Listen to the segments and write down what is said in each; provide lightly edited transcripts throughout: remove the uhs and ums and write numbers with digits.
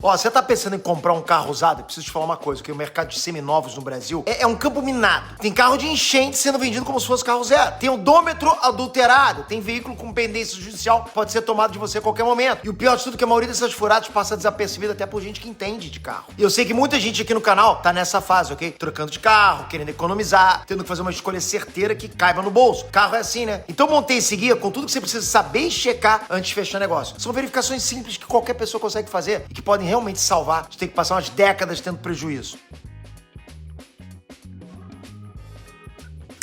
Ó, você tá pensando em comprar um carro usado? Eu preciso te falar uma coisa, que o mercado de seminovos no Brasil é um campo minado. Tem carro de enchente sendo vendido como se fosse carro zero. Tem odômetro adulterado, tem veículo com pendência judicial que pode ser tomado de você a qualquer momento. E o pior de tudo é que a maioria dessas furadas passa desapercebida até por gente que entende de carro. E eu sei que muita gente aqui no canal tá nessa fase, ok? Trocando de carro, querendo economizar, tendo que fazer uma escolha certeira que caiba no bolso. Carro é assim, né? Então montei esse guia com tudo que você precisa saber e checar antes de fechar negócio. São verificações simples que qualquer pessoa consegue fazer e que podem realmente salvar de ter que passar umas décadas tendo prejuízo.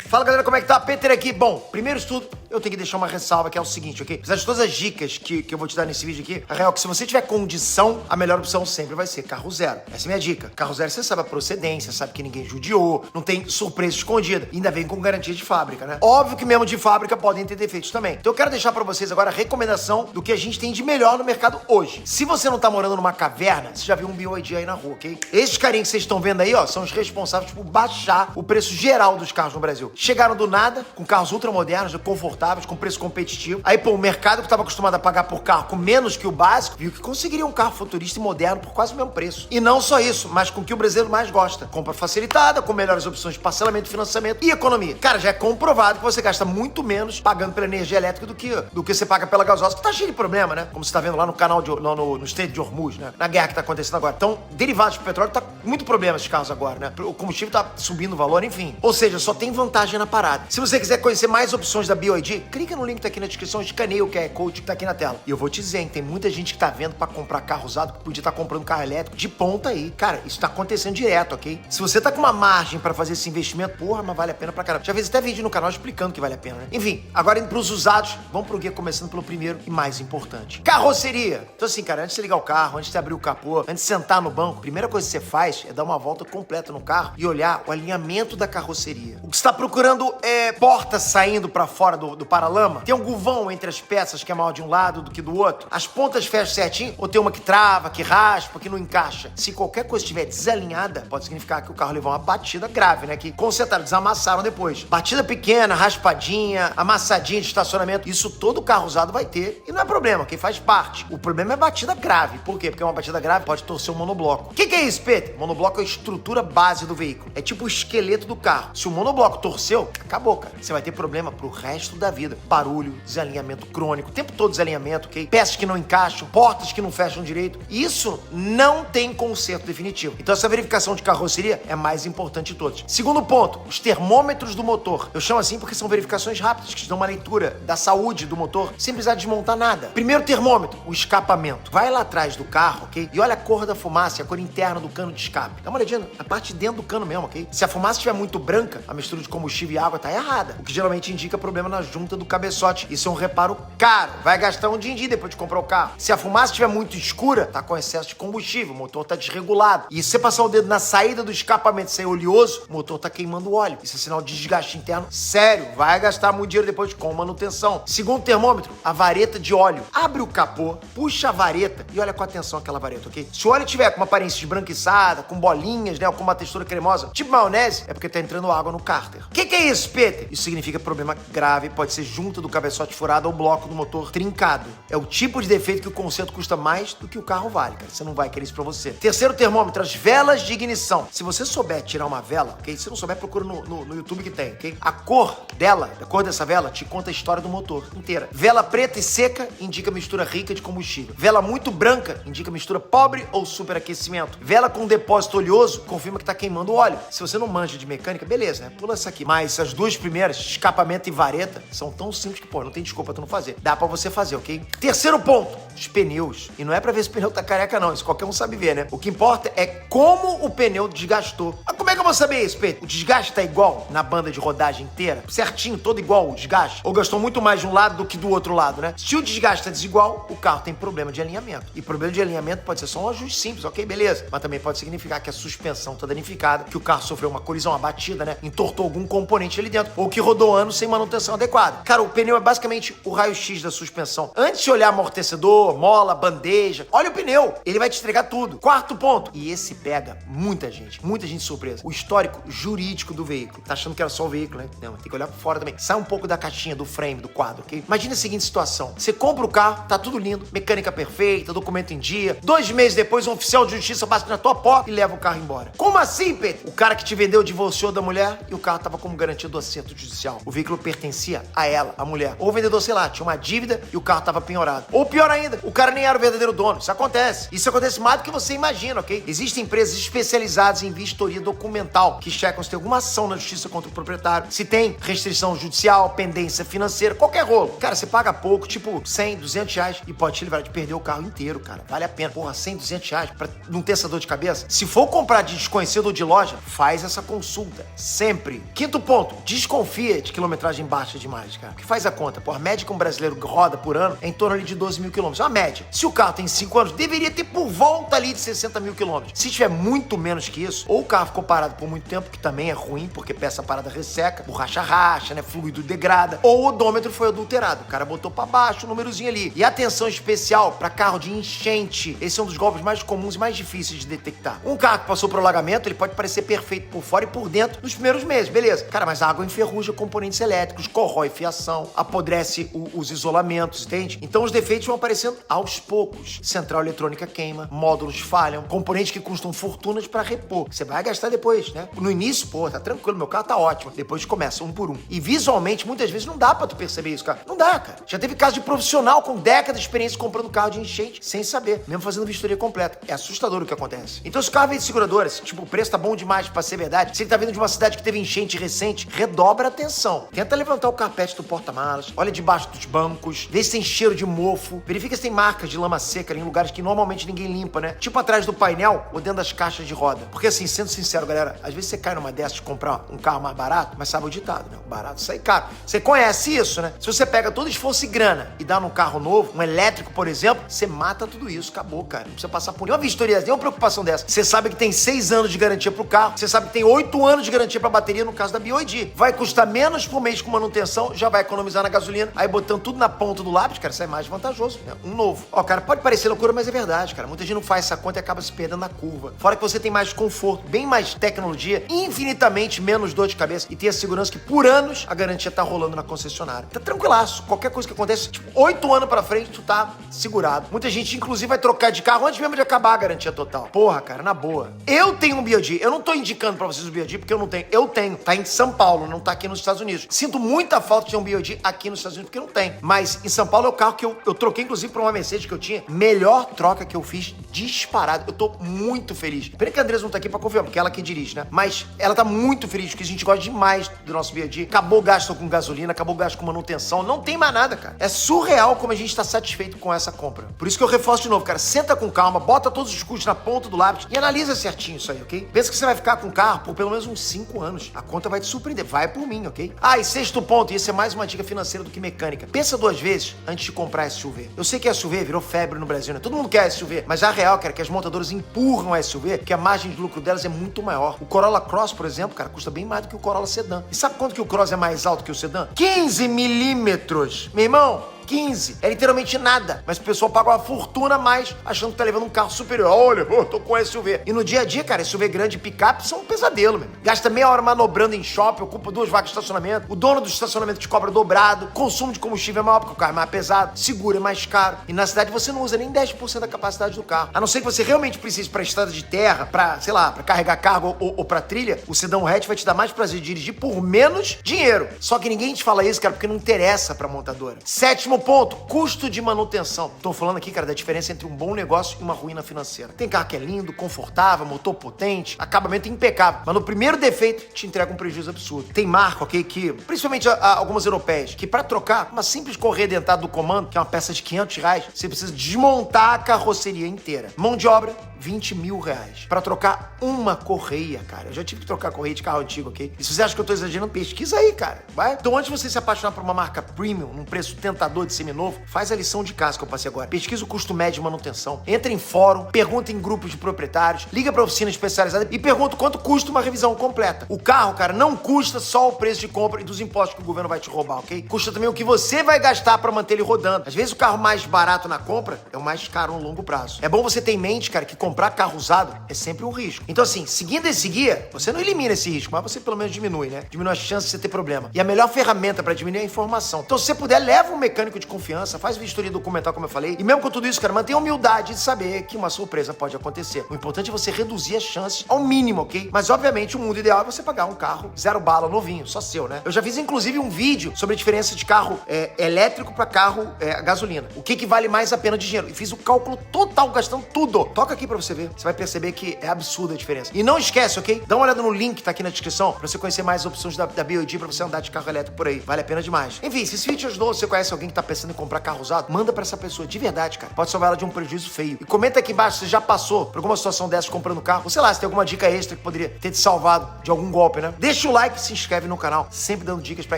Fala galera, como é que tá? Peter aqui. Bom, primeiro de tudo, eu tenho que deixar uma ressalva que é o seguinte, ok? Apesar de todas as dicas que eu vou te dar nesse vídeo aqui, a real é que se você tiver condição, a melhor opção sempre vai ser carro zero. Essa é a minha dica. Carro zero, você sabe a procedência, sabe que ninguém judiou, não tem surpresa escondida. E ainda vem com garantia de fábrica, né? Óbvio que mesmo de fábrica podem ter defeitos também. Então eu quero deixar pra vocês agora a recomendação do que a gente tem de melhor no mercado hoje. Se você não tá morando numa caverna, você já viu um BYD aí na rua, ok? Esses carinhos que vocês estão vendo aí, ó, são os responsáveis por baixar o preço geral dos carros no Brasil. Chegaram do nada, com carros ultramodernos, confortáveis, com preço competitivo. Aí, pô, o mercado que estava acostumado a pagar por carro com menos que o básico, viu que conseguiria um carro futurista e moderno por quase o mesmo preço. E não só isso, mas com o que o brasileiro mais gosta. Compra facilitada, com melhores opções de parcelamento, financiamento e economia. Cara, já é comprovado que você gasta muito menos pagando pela energia elétrica do que você paga pela gasosa, que tá cheio de problema, né? Como você tá vendo lá no canal, no Estreito de Hormuz, né? Na guerra que tá acontecendo agora. Então, derivados de petróleo, tá muito problema esses carros agora, né? O combustível tá subindo o valor, enfim. Ou seja, só tem vantagem na parada. Se você quiser conhecer mais opções da BYD, clica no link que tá aqui na descrição, escaneia o QR Code que tá aqui na tela. E eu vou te dizer, hein, tem muita gente que tá vendo pra comprar carro usado que podia estar comprando carro elétrico de ponta aí. Cara, isso tá acontecendo direto, ok? Se você tá com uma margem pra fazer esse investimento, porra, mas vale a pena pra caramba. Já fiz até vídeo no canal explicando que vale a pena, né? Enfim, agora indo pros usados, vamos pro guia começando pelo primeiro e mais importante. Carroceria. Então assim, cara, antes de ligar o carro, antes de abrir o capô, antes de sentar no banco, a primeira coisa que você faz é dar uma volta completa no carro e olhar o alinhamento da carroceria. O que você tá procurando é porta saindo pra fora do paralama? Tem algum vão entre as peças que é maior de um lado do que do outro? As pontas fecham certinho? Ou tem uma que trava, que raspa, que não encaixa? Se qualquer coisa estiver desalinhada, pode significar que o carro levou uma batida grave, né? Que consertaram, desamassaram depois. Batida pequena, raspadinha, amassadinha de estacionamento, isso todo carro usado vai ter. E não é problema, que faz parte. O problema é batida grave. Por quê? Porque uma batida grave pode torcer o monobloco. O que é isso, Peter? Monobloco é a estrutura base do veículo. É tipo o esqueleto do carro. Se o monobloco torceu, acabou, cara. Você vai ter problema pro resto da vida. Barulho, desalinhamento crônico, o tempo todo desalinhamento, ok? Peças que não encaixam, portas que não fecham direito. Isso não tem conserto definitivo. Então essa verificação de carroceria é a mais importante de todas. Segundo ponto, os termômetros do motor. Eu chamo assim porque são verificações rápidas que te dão uma leitura da saúde do motor sem precisar desmontar nada. Primeiro termômetro, o escapamento. Vai lá atrás do carro, ok? E olha a cor da fumaça, a cor interna do cano de escape. Dá uma olhadinha na parte de dentro do cano mesmo, ok? Se a fumaça estiver muito branca, a mistura de combustível e água tá errada, o que geralmente indica problema na junta do cabeçote. Isso é um reparo caro. Vai gastar um din-din depois de comprar o carro. Se a fumaça estiver muito escura, tá com excesso de combustível, o motor tá desregulado. E se você passar o dedo na saída do escapamento e sair oleoso, o motor tá queimando óleo. Isso é sinal de desgaste interno sério. Vai gastar muito dinheiro depois com manutenção. Segundo termômetro, a vareta de óleo. Abre o capô, puxa a vareta e olha com atenção aquela vareta, ok? Se o óleo tiver com uma aparência esbranquiçada, com bolinhas, né, ou com uma textura cremosa, tipo maionese, é porque tá entrando água no cárter. O que é isso, Peter? Isso significa problema grave, pode ser junta do cabeçote furado ou bloco do motor trincado. É o tipo de defeito que o conserto custa mais do que o carro vale, cara. Você não vai querer isso pra você. Terceiro termômetro, as velas de ignição. Se você souber tirar uma vela, ok? Se não souber, procura no YouTube que tem, ok? A cor dela, a cor dessa vela, te conta a história do motor inteira. Vela preta e seca indica mistura rica de combustível. Vela muito branca indica mistura pobre ou superaquecimento. Vela com depósito oleoso confirma que tá queimando óleo. Se você não manja de mecânica, beleza, né? Pula essa aqui. Mas as duas primeiras, escapamento e vareta, são tão simples que, pô, não tem desculpa tu não fazer. Dá pra você fazer, ok? Terceiro ponto, os pneus. E não é pra ver se o pneu tá careca, não. Isso qualquer um sabe ver, né? O que importa é como o pneu desgastou. Mas como é que eu vou saber isso, Pedro? O desgaste tá igual na banda de rodagem inteira? Certinho, todo igual o desgaste? Ou gastou muito mais de um lado do que do outro lado, né? Se o desgaste tá desigual, o carro tem problema de alinhamento. E problema de alinhamento pode ser só um ajuste simples, ok? Beleza. Mas também pode significar que a suspensão tá danificada, que o carro sofreu uma colisão, uma batida, né? Entortou algum componente ali dentro. Ou que rodou anos sem manutenção adequada. Cara, o pneu é basicamente o raio-x da suspensão. Antes de olhar amortecedor, mola, bandeja, olha o pneu. Ele vai te entregar tudo. Quarto ponto. E esse pega muita gente surpresa. o histórico jurídico do veículo. Tá achando que era só o veículo, né? Não, tem que olhar por fora também. Sai um pouco da caixinha, do frame, do quadro, ok? Imagina a seguinte situação. Você compra o carro, tá tudo lindo, mecânica perfeita, documento em dia. 2 meses depois, um oficial de justiça bate na tua porta e leva o carro embora. Como assim, Pedro? O cara que te vendeu divorciou da mulher e o carro tava como garantia do acerto judicial. O veículo pertencia a ela, a mulher. Ou o vendedor, sei lá, tinha uma dívida e o carro tava penhorado. Ou pior ainda, o cara nem era o verdadeiro dono. Isso acontece. Isso acontece mais do que você imagina, ok? Existem empresas especializadas em vistoria documental que checam se tem alguma ação na justiça contra o proprietário, se tem restrição judicial, pendência financeira, qualquer rolo. Cara, você paga pouco, tipo 100, 200 reais e pode te livrar de perder o carro inteiro, cara. Vale a pena. Porra, 100, 200 reais pra não ter essa dor de cabeça? Se for comprar de desconhecido ou de loja, faz essa consulta. Sempre. Quinto ponto, desconfia de quilometragem baixa demais, cara. O que faz a conta? Pô, a média que um brasileiro roda por ano é em torno ali de 12 mil quilômetros. É uma média. Se o carro tem 5 anos, deveria ter por volta ali de 60 mil quilômetros. Se tiver muito menos que isso, ou o carro ficou parado por muito tempo, que também é ruim, porque peça parada resseca, borracha racha, né? Fluido degrada, ou o odômetro foi adulterado. O cara botou pra baixo o númerozinho ali. E atenção especial pra carro de enchente. Esse é um dos golpes mais comuns e mais difíceis de detectar. Um carro que passou por alagamento, ele pode parecer perfeito por fora e por dentro nos primeiros meses, beleza. Cara, mas a água enferruja componentes elétricos, corrói fiação, apodrece os isolamentos, entende? Então os defeitos vão aparecendo aos poucos. Central eletrônica queima, módulos falham, componentes que custam fortunas pra repor. Você vai gastar depois, né? No início, pô, tá tranquilo, meu carro tá ótimo. Depois começa um por um. E visualmente, muitas vezes não dá pra tu perceber isso, cara. Não dá, cara. Já teve caso de profissional com décadas de experiência comprando carro de enchente sem saber, mesmo fazendo vistoria completa. É assustador o que acontece. Então se o carro vem de seguradora, se, tipo, o preço tá bom demais pra ser verdade, se ele tá vindo de uma cidade que teve enchente recente, redobra a atenção. Tenta levantar o carpete do porta-malas, olha debaixo dos bancos, vê se tem cheiro de mofo, verifica se tem marcas de lama seca em lugares que normalmente ninguém limpa, né? Tipo atrás do painel ou dentro das caixas de roda. Porque assim, sendo sincero, galera, às vezes você cai numa dessas de comprar um carro mais barato, mas sabe o ditado, né? O barato sai caro. Você conhece isso, né? Se você pega todo esforço e grana e dá num carro novo, um elétrico, por exemplo, você mata tudo isso. Acabou, cara. Não precisa passar por nenhuma vistoria, nenhuma preocupação dessa. Você sabe que tem 6 anos de garantia pro carro, você sabe que tem 8 anos de garantia pra bateria no caso da BYD. Vai custar menos por mês com manutenção, já vai economizar na gasolina, aí botando tudo na ponta do lápis, cara, sai mais vantajoso, né? Um novo. Ó, cara, pode parecer loucura, mas é verdade, cara. Muita gente não faz essa conta e acaba se perdendo na curva. Fora que você tem mais conforto, bem mais tecnologia, infinitamente menos dor de cabeça e tem a segurança que por anos a garantia tá rolando na concessionária. Tá tranquilaço. Qualquer coisa que acontece, tipo, 8 anos pra frente, tu tá segurado. Muita gente, inclusive, vai trocar de carro antes mesmo de acabar a garantia total. Porra, cara, na boa. Eu tenho um BYD. Eu não tô indicando pra vocês o BYD porque eu não tenho. Eu tenho. Tá em São Paulo, não tá aqui nos Estados Unidos. Sinto muita falta de ter um BYD aqui nos Estados Unidos porque não tem. Mas em São Paulo é o carro que eu troquei, inclusive, pra uma Mercedes que eu tinha. Melhor troca que eu fiz disparado. Eu tô muito feliz. Pena que a Andressa não tá aqui pra confirmar, porque ela que dirige, né? Mas ela tá muito feliz, porque a gente gosta demais do nosso BYD. Acabou o gasto com gasolina, acabou o gasto com manutenção. Não tem mais nada, cara. É surreal como a gente tá satisfeito com essa compra. Por isso que eu reforço de novo, cara. Senta com calma, bota todos os custos na ponta do lápis e analisa certinho isso aí, ok? Pensa que você vai ficar com o carro por pelo menos uns 5 anos. A conta vai te surpreender. Vai por mim, ok? Ah, e sexto ponto, e esse é mais uma dica financeira do que mecânica. Pensa 2 vezes antes de comprar SUV. Eu sei que SUV virou febre no Brasil, né? Todo mundo quer SUV, mas a real, cara, é que as montadoras empurram a SUV, porque a margem de lucro delas é muito maior. O Corolla Cross, por exemplo, cara, custa bem mais do que o Corolla Sedan. E sabe quanto que o Cross é mais alto que o Sedan? 15 milímetros! Meu irmão, 15. É literalmente nada. Mas o pessoal paga uma fortuna a mais achando que tá levando um carro superior. Olha, eu tô com SUV. E no dia a dia, cara, SUV grande e picape são um pesadelo, mesmo. Gasta meia hora manobrando em shopping, ocupa 2 vagas de estacionamento. O dono do estacionamento te cobra dobrado. Consumo de combustível é maior porque o carro é mais pesado. Seguro é mais caro. E na cidade você não usa nem 10% da capacidade do carro. A não ser que você realmente precise pra estrada de terra, pra, sei lá, pra carregar carga ou pra trilha, o sedã hatch vai te dar mais prazer de dirigir por menos dinheiro. Só que ninguém te fala isso, cara, porque não interessa pra montadora. Sétimo ponto, custo de manutenção. Tô falando aqui, cara, da diferença entre um bom negócio e uma ruína financeira. Tem carro que é lindo, confortável, motor potente, acabamento impecável, mas no primeiro defeito te entrega um prejuízo absurdo. Tem marca, ok, que, principalmente algumas europeias, que pra trocar uma simples correia dentada do comando, que é uma peça de 500 reais, você precisa desmontar a carroceria inteira. Mão de obra, 20 mil reais. Pra trocar uma correia, cara. Eu já tive que trocar correia de carro antigo, ok? E se você acha que eu tô exagerando, pesquisa aí, cara. Vai? Então antes de você se apaixonar por uma marca premium, num preço tentador de seminovo, faz a lição de casa que eu passei agora. Pesquisa o custo médio de manutenção, entra em fórum, pergunta em grupos de proprietários, liga pra oficina especializada e pergunta quanto custa uma revisão completa. O carro, cara, não custa só o preço de compra e dos impostos que o governo vai te roubar, ok? Custa também o que você vai gastar pra manter ele rodando. Às vezes o carro mais barato na compra é o mais caro no longo prazo. É bom você ter em mente, cara, que comprar carro usado é sempre um risco. Então assim, seguindo esse guia, você não elimina esse risco, mas você pelo menos diminui, né? Diminui a chance de você ter problema. E a melhor ferramenta pra diminuir é a informação. Então se você puder, leva um mecânico de confiança, faz vistoria documental, como eu falei. E mesmo com tudo isso, cara, mantenha a humildade de saber que uma surpresa pode acontecer. O importante é você reduzir as chances ao mínimo, ok? Mas obviamente o mundo ideal é você pagar um carro zero bala, novinho, só seu, né? Eu já fiz inclusive um vídeo sobre a diferença de carro elétrico pra carro gasolina. O que vale mais a pena de dinheiro. E fiz o cálculo total, gastando tudo. Toca aqui pra você ver. Você vai perceber que é absurda a diferença. E não esquece, ok? Dá uma olhada no link que tá aqui na descrição pra você conhecer mais opções da BYD pra você andar de carro elétrico por aí. Vale a pena demais. Enfim, se esse vídeo te ajudou, você conhece alguém que tá pensando em comprar carro usado, manda pra essa pessoa, de verdade, cara. Pode salvar ela de um prejuízo feio. E comenta aqui embaixo se você já passou por alguma situação dessas comprando carro. Ou sei lá, se tem alguma dica extra que poderia ter te salvado de algum golpe, né? Deixa o like e se inscreve no canal. Sempre dando dicas pra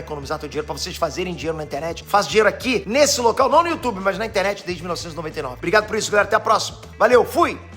economizar teu dinheiro, pra vocês fazerem dinheiro na internet. Faz dinheiro aqui, nesse local, não no YouTube, mas na internet desde 1999. Obrigado por isso, galera. Até a próxima. Valeu, fui!